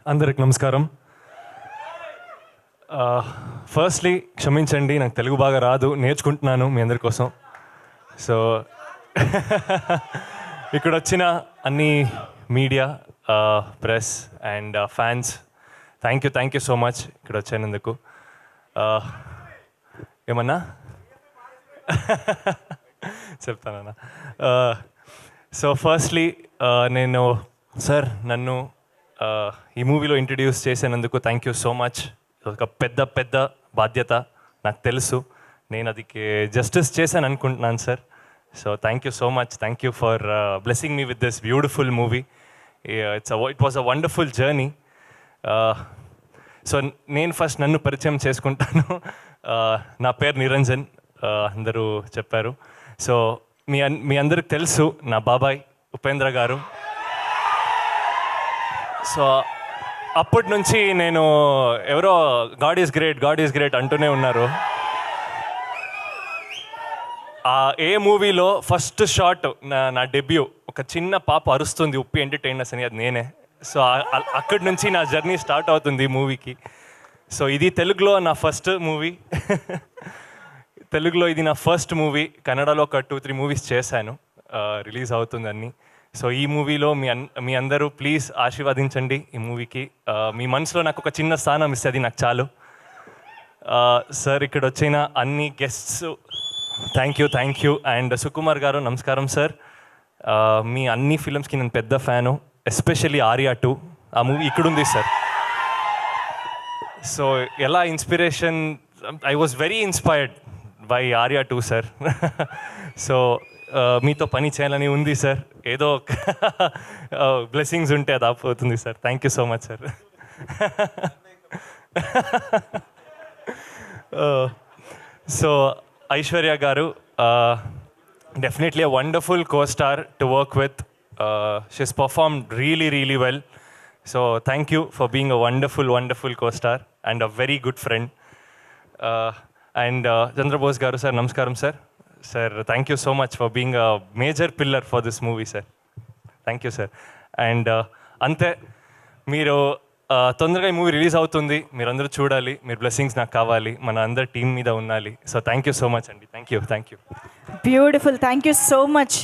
అందరికి నమస్కారం. ఫస్ట్లీ క్షమించండి, నాకు తెలుగు బాగా రాదు, నేర్చుకుంటున్నాను మీ అందరి కోసం. సో ఇక్కడ వచ్చిన అన్ని media, press and fans, thank you so much ఇక్కడ వచ్చినందుకు. ఏమన్నా చెప్తానన్నా. సో ఫస్ట్లీ నేను సార్ నన్ను ఈ మూవీలో ఇంట్రడ్యూస్ చేసినందుకు థ్యాంక్ యూ సో మచ్. ఒక పెద్ద బాధ్యత నాకు తెలుసు, నేను అది జస్టిస్ చేశాను అనుకుంటున్నాను sir. So thank you so much, thank you for blessing me with this beautiful movie. It was a wonderful journey. So నేను ఫస్ట్ నన్ను పరిచయం చేసుకుంటాను. నా పేరు నిరంజన్, అందరూ చెప్పారు. సో మీ అందరికి తెలుసు నా బాబాయ్ ఉపేంద్ర గారు. సో అప్పటి నుంచి నేను ఎవరో గాడ్ ఈజ్ గ్రేట్ అంటూనే ఉన్నారు. ఏ మూవీలో ఫస్ట్ షాట్ నా డెబ్యూ, ఒక చిన్న పాప అరుస్తుంది ఉప్పి ఎంటర్టైనర్స్ అని, అది నేనే. సో అక్కడి నుంచి నా జర్నీ స్టార్ట్ అవుతుంది ఈ మూవీకి. సో ఇది తెలుగులో నా ఫస్ట్ మూవీ. తెలుగులో ఇది నా ఫస్ట్ మూవీ. కన్నడలో ఒక 2-3 మూవీస్ చేశాను, రిలీజ్ అవుతుందని. సో ఈ మూవీలో మీ అందరూ ప్లీజ్ ఆశీర్వదించండి ఈ మూవీకి. మీ మనసులో నాకు ఒక చిన్న స్థానం ఇస్తే అది నాకు చాలు. సార్ ఇక్కడ వచ్చిన అన్ని guests thank you. And Sukumar గారు నమస్కారం సార్. మీ అన్ని ఫిలిమ్స్కి నేను పెద్ద ఫ్యాను, ఎస్పెషల్లీ ఆర్యా 2. ఆ మూవీ ఇక్కడుంది సార్. సో ఎలా inspiration, I was very inspired by Arya 2 sir. So మీతో పని చేయాలని ఉంది సార్. ఏదో బ్లెస్సింగ్స్ ఉంటే అది ఆపోతుంది sir. Thank you so much sir. So Aishwarya గారు, definitely a wonderful co-star to work with. She's performed really well. So thank you for being a wonderful co-star and a very good friend. And Chandrabose garu sir, namaskaram sir. Sir, thank you so much for being a major pillar for this movie sir. Thank you sir. And ante మీరు తొందరగా ఈ movie release అవుతుంది, మీరందరూ చూడాలి, మీరు blessings నాకు కావాలి, మన అందరి టీం మీద ఉండాలి. So thank you so much అండి. Thank you. Beautiful, thank you so much.